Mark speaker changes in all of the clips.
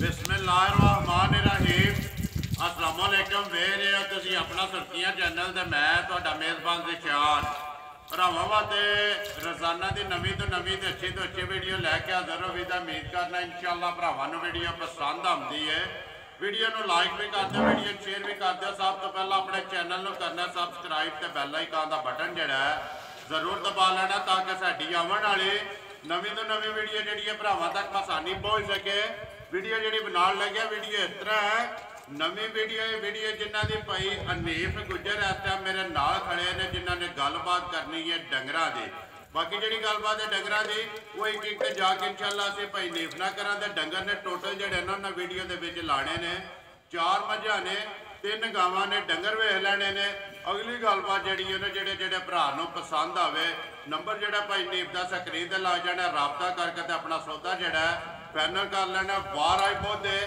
Speaker 1: बिस्मिल्लाहिर्रहमानिर्रहीम अस्सलाम वालेकुम वे रहे हो तुसीं अपना सुर्खियां चैनल ते मैं तुहाडा मेज़बान ज़िशान भरावां वास्ते रोज़ाना की नवीं तो नवीं ते अच्छी वीडियो लैके हाज़र होगी तो उम्मीद करना इंशाअल्लाह भरावां नूं वीडियो पसंद आउंदी है। वीडियो नूं लाइक भी कर दो, वीडियो शेयर भी कर दो। सब तो पहला अपने चैनल नूं करना सबसक्राइब ते बैल आइकन दा बटन जिहड़ा है जरूर दबा लेना ताकि साडी आवन वाली नवीं तो नवीं वीडियो जिहड़ी है भरावां तक आसानी पहुँच सके। वीडियो जी बनाने लगे वीडियो इस तरह है नवी वीडियो जिन्हों की भाई अनीफ गुजर इस टाइम मेरे नाल खड़े ने जिन्होंने गलबात करनी है डंगरां की। बाकी जी गलबात है डंगरां की वो एक एक जाके इंशाअल्लाह असीं भाई नीफ ना करा तो डंगर ने टोटल जोड़े ना वीडियो के लाने ने 4 मझां ने 3 गावां ने डंगर वेख लैने ने। अगली गलबात जी है जोड़े जोड़े भरा पसंद आवे नंबर जोड़ा भाई नीफ का स्क्रीन पर ला जाना राबता करके अपना सौदा जोड़ा फाइनल कर लेना। वार आई पौधे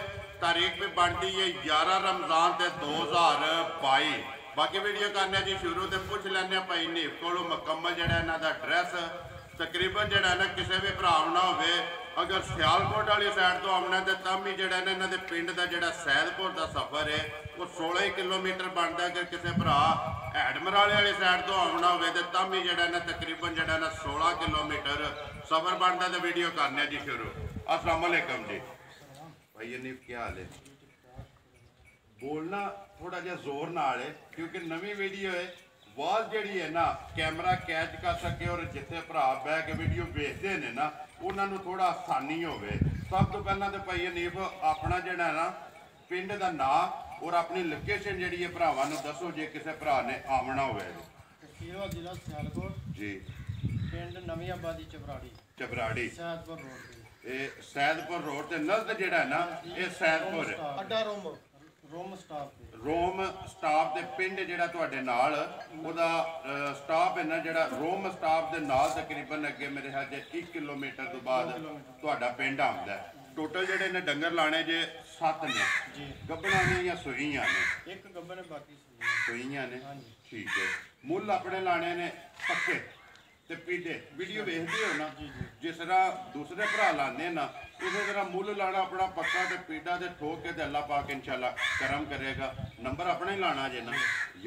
Speaker 1: तारीख भी बनती है 11 रमजान से 2022। बाकी वीडियो करने जी शुरू तो पूछ लें भाई नीफ को मुकम्मल जोड़ा इन्हों का एड्रैस तकरीबन जोड़ा ना किसी भी भरा ना हो अगर सियालकोट वाली सैड तो आना तो तब भी जोड़ा इन्हों के पिंड का जोड़ा सैदपुर का सफ़र है वो 16 किलोमीटर बनता। अगर किसी भरा हैडमराले वाली सैड तो आना हो तो तब भी जोड़ा ना तकरीबन जोड़ा ना 16 किलोमीटर सफ़र बनता। तो वीडियो करने जी शुरू। अस्सलाम वालेकुम जी भाई अनीफ क्या हाल है? बोलना थोड़ा जहा जोर नाल है क्योंकि नवी वीडियो है आवाज़ जी है ना कैमरा कैच कर सके और जिथे भरा बह के वीडियो वेखते हैं ना उन्होंने थोड़ा आसानी हो। सब तो पहला तो भाई अनीफ अपना जोड़ा ना पिंड का नाम और अपनी लोकेशन जी है भरावां नूं दसो जे किसी भरा ने आना हो जी।
Speaker 2: पिंड नवी आबादी
Speaker 1: चबराड़ी
Speaker 2: सैदपुर रोड
Speaker 1: सैदपुर रोड से नज़द जोड़ा है ना ये सैदपुर
Speaker 2: अड्डा
Speaker 1: रोम स्टाफ के पिंड जोड़ा तुहाडे नाल उहदा स्टाफ है ना जोड़ा रोम स्टाफ के नाल तकरीबन अगे मेरे ख्याल 1 किलोमीटर तो बाद तुहाडा पिंड आउंदा है। टोटल जोड़े ने डंगर लाने जे 7 ने गब्बना ने या सूइयां ने?
Speaker 2: एक गब्बन बाकी
Speaker 1: सूइयां ने ठीक है। मुल अपने लाने ने पक्के ते पीडे वीडियो वेखते हो ना जिस तरह दूसरे भरा लाने ना उसी तरह मुल लाना अपना पक्का ते पीडा ते ठोक के अल्लाह पाक इंशाअल्लाह करम करेगा। नंबर अपने ही लाना जे ना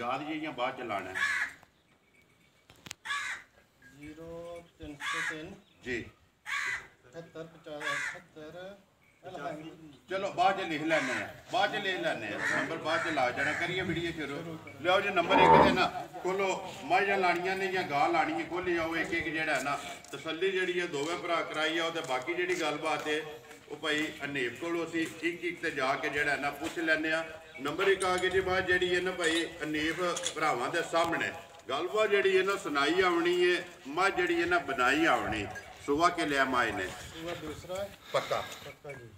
Speaker 1: याद जी या बाद च लाना है
Speaker 2: 0303
Speaker 1: जी
Speaker 2: 78 75
Speaker 1: चलो बाद च लिख लैने बाद च लिख लैने नंबर बाद च ला जाना करिए वीडियो शुरू। लियो जी नंबर एक दिन खोलो मझां लानियां ने या गां लानी है खोली आओ एक एक जोड़ा है ना तसली जी है दोवें भरा कराई आओ तो बाकी जी गलबात है वो भाई अनीफ को असी एक एक ते जाके जोड़ा है ना पूछ लैने। नंबर एक आ गए जी बात जी है ना भाई अनीफ भरावां दे सामने गलबात जी है ना सुनाई आवनी है मझ जी है ना बनाई आवनी। सुबह के लिया माई ने पक्का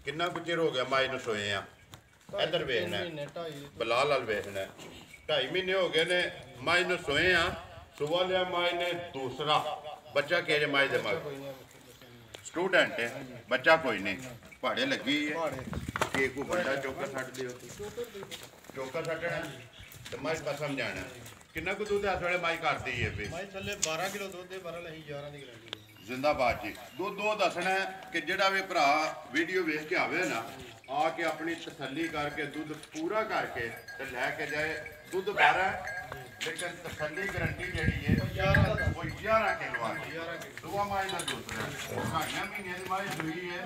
Speaker 1: कितना कुछ चिर हो गया माई ने सोए हैं इधर वेखना बलाल वाल वेखना 2.5 महीने हो गए ने माई ने सोए हैं। सुबह लिया माई ने दूसरा बच्चा केरे माई दे मग स्टूडेंट है बच्चा कोई नहीं पहाड़े लगी है कि कोई बड़ा चौका सट दियो चौका सटना तो माई कसम जाना कितना कुछ दूध इस वे माई करती है
Speaker 2: माई थले 12 किलो दूध 12 नहीं 11 की गारंटी
Speaker 1: जिंदाबाद जी। दो दसना है कि जोड़ा भी भरा वीडियो वेख के आवे ना आके अपनी तसली करके दूध पूरा करके तो लैके जाए। दूध 12 लेकिन तसली गारंटी जी है वो 11 किलो आ गई दुआ माई का दूसरा 2.5 महीने की माई हुई है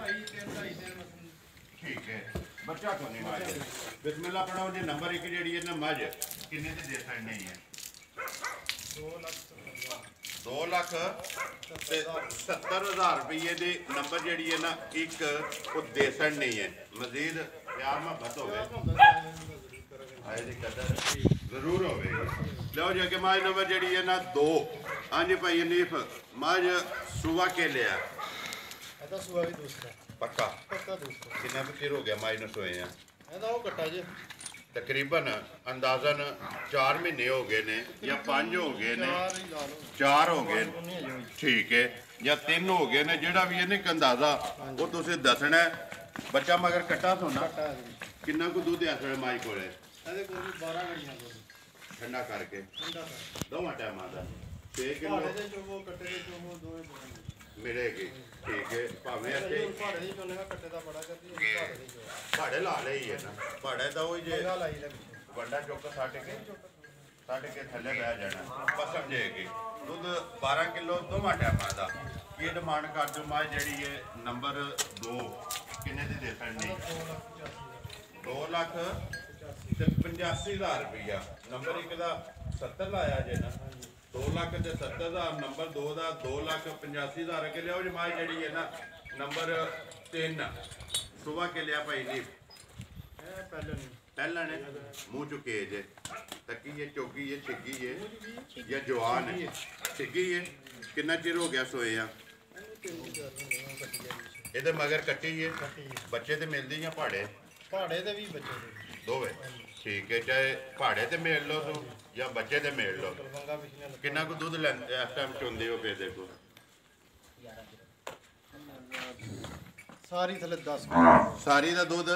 Speaker 1: ठीक है बच्चा को नहीं माई बिस्मिल्लाह पढ़ाओ जी। नंबर एक जी है ना मझ किन्ने दे सकनी है 2,70,000 रुपये की नंबर जी है ना एक वो दे सकनी है। मजीद प्यार मोहब्बत हो जरूर हो लो जी अगे मझ नंबर जी है ना 2। हाँ जी भाई अनीफ मझ सुबह के लिया पक्का कितना चिर हो गया मझ ने सोए हैं? तकरीबन अंदाजन 4 महीने हो गए ने या 5 हो गए ने 4 हो गए ठीक है या 3 हो गए ने जोड़ा भी है ना एक अंदाजा वो तुम दसना बच्चा मगर कट्टा सोना किन्ना को दूध इस वे माई को ठंडा करके दोवां टाइम का 6 किलो मिलेगी ठीक है भावें ਭਾੜੇ ਲਾ ਲਈ ਹੈ ਨਾ ਭਾੜੇ ਦਾ ਉਹ ਜੇ
Speaker 2: ਪੰਗਾ ਲਾਈ ਦਾ ਪਿੱਛੇ
Speaker 1: ਵੱਡਾ ਚੁੱਕ ਛੱਡ ਕੇ ਥੱਲੇ ਬਹਿ ਜਾਣਾ ਬਸ ਸਮਝੇਗੀ ਦੁੱਧ 12 ਕਿਲੋ ਦੋਵਾਂ ਟਾਈਮਾਂ ਦਾ ਕੀ ਡਿਮਾਂਡ ਕਰ ਦਿਓ ਮਾਂ ਜਿਹੜੀ ਹੈ ਨੰਬਰ 2 ਕਿੰਨੇ ਦੀ ਦੇ ਸਕਣੀ 2 ਲੱਖ ਤੇ 85,000 ਰੁਪਈਆ ਨੰਬਰ 1 ਦਾ 70 ਲਾਇਆ ਜੇ ਨਾ 2 ਲੱਖ ਤੇ 70,000 ਨੰਬਰ 2 ਦਾ 2,85,000 ਅੱਗੇ ਲਿਆਓ ਜੀ ਮਾਂ ਜਿਹੜੀ ਹੈ ਨਾ ਨੰਬਰ 3 ਸੁਬਾ ਕੇ ਲਿਆ ਭਾਈ ਜੀ
Speaker 2: ਇਹ
Speaker 1: ਪਹਿਲਾਂ ਨੇ ਮੂੰਹ ਚੁੱਕੇ ਜੇ ਤੱਕੀ ਇਹ ਚੋਗੀ ਇਹ ਛਿੱਗੀ ਹੈ ਜਾਂ ਜਵਾਨ ਹੈ ਛਿੱਗੀ ਹੈ ਕਿੰਨਾ ਚਿਰ ਹੋ ਗਿਆ ਸੋਏ ਆ ਇਹਦੇ ਮਗਰ ਕੱਟੀ ਹੈ ਬੱਚੇ ਤੇ ਮਿਲਦੀ ਜਾਂ ਪਹਾੜੇ
Speaker 2: ਦੇ ਵੀ ਬੱਚੇ ਦੇ
Speaker 1: ਦੋਵੇਂ ਠੀਕ ਹੈ ਚਾਹੇ ਪਹਾੜੇ ਤੇ ਮੇਲ ਲਓ ਤੂੰ ਜਾਂ ਬੱਚੇ ਤੇ ਮੇਲ ਲਓ
Speaker 2: ਪੰਗਾ ਪਿਛਲੇ
Speaker 1: ਕਿੰਨਾ ਕੁ ਦੁੱਧ ਲੈਂਦੇ ਇਸ ਟਾਈਮ ਚੁੰਦੇ ਹੋ ਫੇਰ ਦੇਖੋ
Speaker 2: ਸਾਰੀ ਥੱਲੇ 10
Speaker 1: ਸਾਰੀ ਦਾ ਦੁੱਧ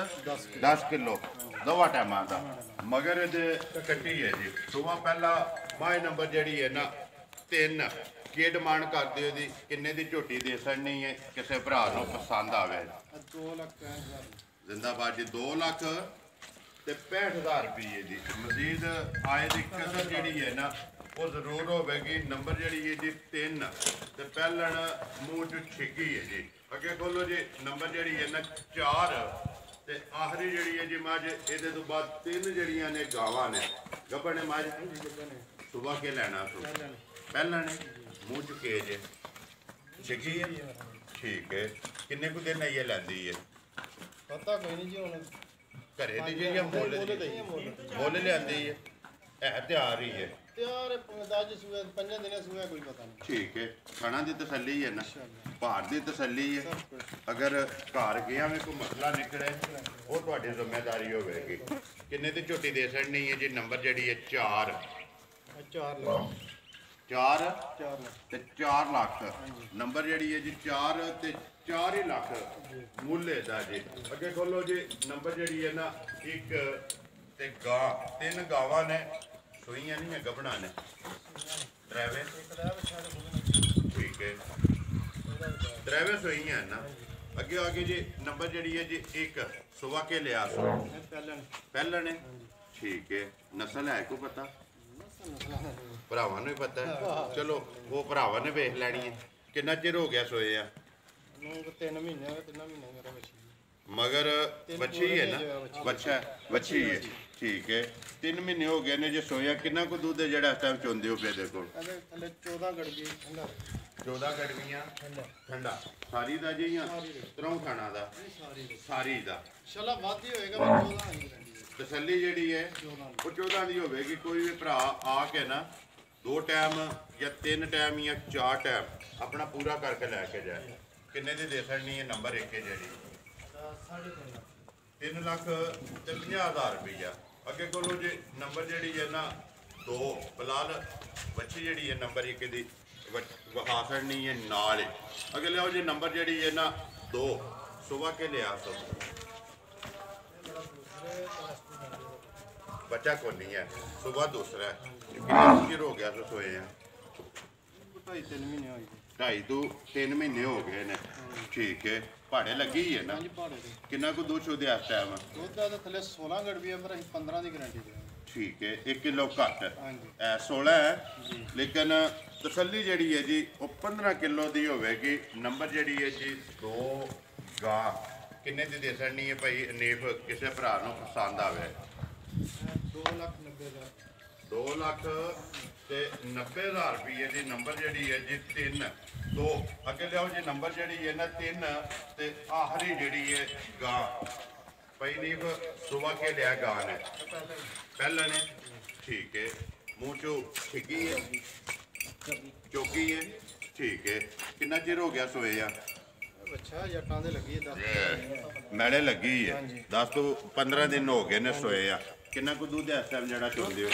Speaker 1: 10 ਕਿਲੋ ਦੋਵਾਂ ਟਾਈਮਾਂ ਦਾ ਮਗਰ ਇਹਦੇ ਕੱਟੀ ਹੈ ਜੀ ਸੁਬਾ ਪਹਿਲਾ ਮਾਈ ਨੰਬਰ ਜਿਹੜੀ ਹੈ ਨਾ 3 ਕੀ ਡਿਮਾਂਡ ਕਰਦੇ ਹੋ ਦੀ ਕਿੰਨੇ ਦੀ ਝੋਟੀ ਦੇ ਸਕਣੀ ਹੈ ਕਿਸੇ ਭਰਾ ਨੂੰ ਪਸੰਦ ਆਵੇ
Speaker 2: 2 ਲੱਖ 65,000
Speaker 1: ਜ਼ਿੰਦਾਬਾਦ ਜੀ 2 ਲੱਖ ਤੇ 65,000 ਰੁਪਏ ਦੀ ਮਜ਼ੀਦ ਆਏ ਦੀ ਕਸਰ ਜਿਹੜੀ ਹੈ ਨਾ ਉਹ ਜ਼ਰੂਰ ਹੋਵੇਗੀ ਨੰਬਰ ਜਿਹੜੀ ਹੈ ਜੀ 3 ਤੇ ਪਹਿਲਣ ਮੂੰਹ ਚ ਛਿੱਗੀ ਹੈ ਜੀ ਅੱਗੇ ਖੋਲੋ ਜੀ ਨੰਬਰ ਜਿਹੜੀ ਹੈ ਨਾ 4 ਤੇ ਆਖਰੀ ਜਿਹੜੀ ਹੈ ਜੀ ਮੱਝ ਇਹਦੇ ਤੋਂ ਬਾਅਦ 3 ਜਿਹੜੀਆਂ ਨੇ ਗਾਵਾਂ ਨੇ ਗੱਭਣ ਨੇ ਮੱਝ ਸੁਬਾ ਕੇ ਲੈਣਾ ਸੋ ਪਹਿਲਾਂ ਨੇ ਮੂੰਹ ਚੁੱਕੇ ਜੇ ਛਿੱਗੀ ਹੈ ਠੀਕ ਹੈ ਕਿੰਨੇ ਕੁ ਦਿਨ ਇਹ ਲੈਂਦੀ ਹੈ
Speaker 2: ਪਤਾ ਕੋਈ ਨਹੀਂ ਜੀ ਹੁਣ
Speaker 1: ਘਰੇ ਦੀ ਜੀ ਜਾਂ ਮੁੱਲ ਲਿਆਂਦੀ ਹੈ ਇਹ ਤਿਆਰ ਹੀ ਹੈ
Speaker 2: ਤਿਆਰ 10 ਸੂਏ 5 ਦਿਨਾਂ ਸੂਏ ਕੋਈ ਪਤਾ ਨਹੀਂ
Speaker 1: ਠੀਕ ਹੈ ਖਾਣਾ ਦੀ ਤਸੱਲੀ ਹੈ ਨਾ ਭਾਰ ਦੀ ਤਸੱਲੀ ਹੈ ਅਗਰ ਘਰ ਗਿਆ ਵੀ ਕੋਈ ਮਸਲਾ ਨਿਕਲੇ ਉਹ ਤੁਹਾਡੀ ਜ਼ਿੰਮੇਵਾਰੀ ਹੋਵੇਗੀ ਕਿੰਨੇ ਦੀ ਝੋਟੀ ਦੇ ਸਕਣੀ ਹੈ ਜੀ ਨੰਬਰ ਜਿਹੜੀ ਹੈ 4
Speaker 2: 4 ਲੱਖ
Speaker 1: 4
Speaker 2: 4 ਲੱਖ
Speaker 1: ਤੇ 4 ਲੱਖ ਨੰਬਰ ਜਿਹੜੀ ਹੈ ਜੀ 4 ਤੇ 4 ਹੀ ਲੱਖ ਮੁੱਲ ਦਾ ਜੀ ਅੱਗੇ ਖੋਲੋ ਜੀ ਨੰਬਰ ਜਿਹੜੀ ਹੈ ਨਾ 1 ਤੇ ਗਾਂ 3 ਗਾਵਾਂ ਨੇ ਸੋਈਆਂ ਨਹੀਂ ਹੈ ਗੱਭਣਾ ਨੇ ਡਰਾਈਵੇ ਠੀਕ ਹੈ ਡਰਾਈਵੇ ਸੋਈਆਂ ਨਾ ਅੱਗੇ ਜੀ ਨੰਬਰ ਜਿਹੜੀ ਹੈ ਜੀ 1 ਸੁਬਾ ਕੇ ਲਿਆ ਸੋ ਪਹਿਲਾਂ ਨੇ ਠੀਕ ਹੈ ਨਸਲ ਹੈ ਕੋ ਪਤਾ ਭਰਾਵਾਂ ਨੂੰ ਵੀ ਪਤਾ ਹੈ ਚਲੋ ਉਹ ਭਰਾਵਾਂ ਨੇ ਵੇਖ ਲੈਣੀ ਹੈ ਕਿੰਨਾ ਚਿਰ ਹੋ ਗਿਆ ਸੋਏ ਆ
Speaker 2: ਨੂੰ 3 ਮਹੀਨੇ ਹੋ ਗਏ 3 ਮਹੀਨੇ ਮੇਰਾ ਬੱਚੀ
Speaker 1: ਮਗਰ ਬੱਚੀ ਹੈ ਨਾ ਬੱਚੀ ਹੈ ਠੀਕ ਹੈ 3 ਮਹੀਨੇ ਹੋ ਗਏ ਨੇ ਜੇ ਸੋਇਆ ਕਿੰਨਾ ਕੁ ਦੁੱਧ ਹੈ ਜਿਹੜਾ ਇਸ ਟਾਈਮ ਚੋਂਦੇ ਹੋ ਪਏ ਦੇਖੋ
Speaker 2: ਇਹਦੇ ਥੱਲੇ 14 ਗੜਵੀ ਠੰਡਾ
Speaker 1: 14 ਗੜਵੀਆਂ ਠੰਡਾ ਸਾਰੀ ਦਾ ਜੀ ਜਾਂ ਤਰੋਂ ਖਾਣਾ ਦਾ ਸਾਰੀ ਦਾ
Speaker 2: ਚਲਾ ਵਾਧੀ ਹੋਏਗਾ 14 ਹੀ ਰਹਿੰਦੀ ਹੈ
Speaker 1: ਤਸੱਲੀ ਜਿਹੜੀ ਹੈ ਉਹ 14 ਦੀ ਹੋਵੇਗੀ ਕੋਈ ਵੀ ਭਰਾ ਆ ਕੇ ਨਾ 2 ਟਾਈਮ ਜਾਂ 3 ਟਾਈਮ ਜਾਂ 4 ਟਾਈਮ ਆਪਣਾ ਪੂਰਾ ਕਰਕੇ ਲੈ ਕੇ ਜਾਏ ਕਿੰਨੇ ਦੀ ਦੇ ਸਕਣੀ ਹੈ ਨੰਬਰ 1 ਹੈ ਜਿਹੜੀ 3 ਲੱਖ ਤੇ 50,000 ਰੁਪਈਆ ਅੱਗੇ ਕੋਲੋਂ ਜੀ ਨੰਬਰ ਜਿਹੜੀ ਹੈ ਨਾ 2 ਬਲਾਲ ਬੱਚੀ ਜਿਹੜੀ ਹੈ ਨੰਬਰ 1 ਦੀ ਵਿਖਾ ਸਕਣੀ ਹੈ ਨਾਲ ਹੀ ਅੱਗੇ ਲਿਆਓ ਜੀ ਨੰਬਰ ਜਿਹੜੀ ਹੈ ਨਾ 2 ਸੁਬਾ ਕੇ ਲਿਆ ਸੋ ਬੱਚਾ ਕੋ ਨਹੀਂ ਹੈ ਸੁਬਾ ਦੂਸਰਾ ਹੈ ਕਿੰਨਾ ਚਿਰ ਹੋ ਗਿਆ ਸੋਏ ਆ
Speaker 2: 2.5-3 ਮਹੀਨੇ ਹੋਏ
Speaker 1: 2.5 ਤੋਂ 3 ਮਹੀਨੇ ਹੋ ਗਏ ਨੇ ਠੀਕ ਹੈ ਪਹਾੜੇ ਲੱਗੀ ਹੀ ਹੈ ਨਾ
Speaker 2: ਹਾਂਜੀ ਪਹਾੜੇ ਦੇ
Speaker 1: ਕਿੰਨਾ ਕੁ ਦੁੱਧ ਦੇ ਇਸ ਟਾਈਮ
Speaker 2: ਦੁੱਧ ਦਾ ਥੱਲੇ 16 ਗੜਵੀ ਹੈ ਪਰ ਅਸੀਂ 15 ਦੀ ਗਾਰੰਟੀ ਦੇ
Speaker 1: ਠੀਕ ਹੈ 1 ਕਿਲੋ ਘੱਟ
Speaker 2: ਹਾਂਜੀ
Speaker 1: 16 ਹੈ ਲੇਕਿਨ ਤਸੱਲੀ ਜਿਹੜੀ ਹੈ ਜੀ ਉਹ 15 ਕਿਲੋ ਦੀ ਹੋਵੇਗੀ ਨੰਬਰ ਜਿਹੜੀ ਹੈ ਜੀ 2 ਗਾਂ ਕਿੰਨੇ ਦੀ ਦੇ ਸਕਣੀ ਹੈ ਭਾਈ ਅਨੀਫ ਕਿਸੇ ਭਰਾ ਨੂੰ ਪਸੰਦ ਆਵੇ
Speaker 2: 2,90,000
Speaker 1: 2 ਲੱਖ ਤੇ 90,000 ਰੁਪਏ ਦੀ ਨੰਬਰ ਜਿਹੜੀ ਹੈ ਜੀ 3 2 ਅੱਗੇ ਲਿਆਓ ਜੀ ਨੰਬਰ ਜਿਹੜੀ ਹੈ ਨਾ 3 ਤੇ ਆਖਰੀ ਜਿਹੜੀ ਹੈ ਗਾਂ ਭਾਈ ਨੀਫ ਸੁਬਾ ਕੇ ਲਿਆ ਗਾਂ ਨੇ ਪਹਿਲਾਂ ਨੇ ਠੀਕ ਹੈ ਮੂੰਹ ਚੋਂ ਠਿੱਗੀ ਹੈ ਚੌਕੀ ਹੈ ਠੀਕ ਹੈ ਕਿੰਨਾ ਚਿਰ ਹੋ ਗਿਆ ਸੋਏ ਆ
Speaker 2: ਅੱਛਾ ਜੱਟਾਂ ਦੇ ਲੱਗੀ ਹੈ 10
Speaker 1: ਮੈਲੇ ਲੱਗੀ ਹੈ 10 ਤੋਂ 15 ਦਿਨ ਹੋ ਗਏ ਨੇ ਸੋਏ ਆ ਕਿੰਨਾ ਕੁ ਦੁੱਧ ਇਸ ਟਾਈਮ ਜਿਹੜਾ ਚੋਂਦੇ ਹੋ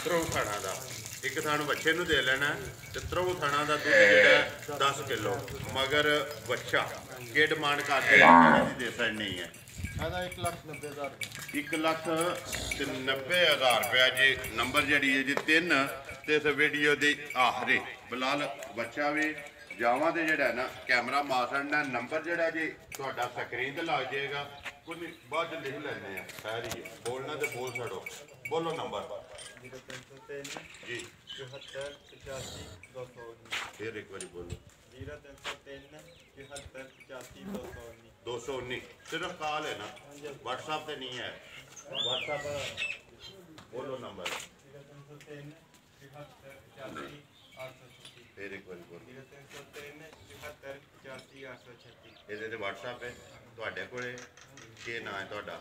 Speaker 1: ਤਰੋਂ ਖਾਣਾ ਦਾ ਇੱਕ ਥਾਣ ਬੱਚੇ ਨੂੰ ਦੇ ਲੈਣਾ ਤੇ ਤਰੋਂ ਖਾਣਾ ਦਾ ਦੁੱਧ ਜਿਹੜਾ 10 ਕਿਲੋ ਮਗਰ ਬੱਚਾ ਕੀ ਡਿਮਾਂਡ ਕਰਦੇ ਦੀ ਦੇ ਸਕਣੀ ਹੈ
Speaker 2: ਇਹਦਾ 1,90,000
Speaker 1: 1 ਲੱਖ ਤੇ 90,000 ਰੁਪਇਆ ਜੀ ਨੰਬਰ ਜਿਹੜੀ ਹੈ ਜੀ 3 ਤੇ ਇਸ ਵੀਡੀਓ ਦੇ ਆਖਰੀ ਬਲਾਲ ਬੱਚਾ ਵੀ ਜਾਵਾਂ ਤੇ ਜਿਹੜਾ ਨਾ ਕੈਮਰਾ ਮਾਸਣ ਦਾ ਨੰਬਰ ਜਿਹੜਾ ਜੀ ਤੁਹਾਡਾ ਸਕਰੀਨ ਤੇ ਲੱਗ ਜਾਏਗਾ, ਕੋਈ ਬਾਅਦ ਚ ਲਿਖ ਲੈਣੇ ਆ, ਸਾਰੀ ਬੋਲਣਾ ਤੇ ਬੋਲ ਛੱਡੋ, ਬੋਲੋ ਨੰਬਰ
Speaker 2: 0303
Speaker 1: ਜੀ
Speaker 2: 74 85 219
Speaker 1: ਫਿਰ ਇੱਕ ਵਾਰੀ ਬੋਲੋ
Speaker 2: 0303 74 85 219
Speaker 1: 219 ਸਿਰਫ ਕਾਲ ਹੈ ਨਾ, WhatsApp ਤੇ ਨਹੀਂ ਹੈ, WhatsApp ਬੋਲੋ ਨੰਬਰ
Speaker 2: 0303 74 85 836
Speaker 1: ਫਿਰ ਇੱਕ ਵਾਰੀ ਬੋਲੋ
Speaker 2: 0303 74 85 836
Speaker 1: ਇਹਦੇ ਤੇ WhatsApp ਹੈ ਤੁਹਾਡੇ ਕੋਲੇ, ਕੀ ਨਾਂ ਹੈ ਤੁਹਾਡਾ?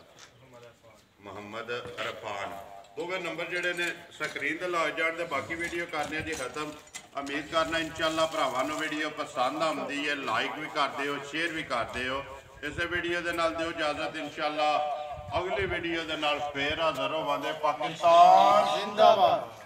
Speaker 1: ਮੁਹੰਮਦ ਅਰਫਾਨ। ਦੋਵੇਂ ਨੰਬਰ ਜਿਹੜੇ ਨੇ ਸਕਰੀਨ ਤੇ ਲੱਗ ਜਾਣ ਤੇ ਬਾਕੀ ਵੀਡੀਓ ਕਰਨੇ ਜੀ ਖਤਮ। ਉਮੀਦ ਕਰਨਾ ਇਨਸ਼ਾਅੱਲਾ ਭਰਾਵਾਂ ਨੂੰ ਵੀਡੀਓ ਪਸੰਦ ਆਉਂਦੀ ਹੈ, ਲਾਈਕ ਵੀ ਕਰਦੇ ਹੋ, ਸ਼ੇਅਰ ਵੀ ਕਰਦੇ ਹੋ। ਇਸੇ ਵੀਡੀਓ ਦੇ ਨਾਲ ਦਿਓ ਇਜਾਜ਼ਤ, ਇਨਸ਼ਾਅੱਲਾ ਅਗਲੀ ਵੀਡੀਓ ਦੇ ਨਾਲ ਫੇਰ ਹਾਜ਼ਰ ਹੋਵਾਂਗੇ। ਪਾਕਿਸਤਾਨ
Speaker 2: ਜ਼ਿੰਦਾਬਾਦ।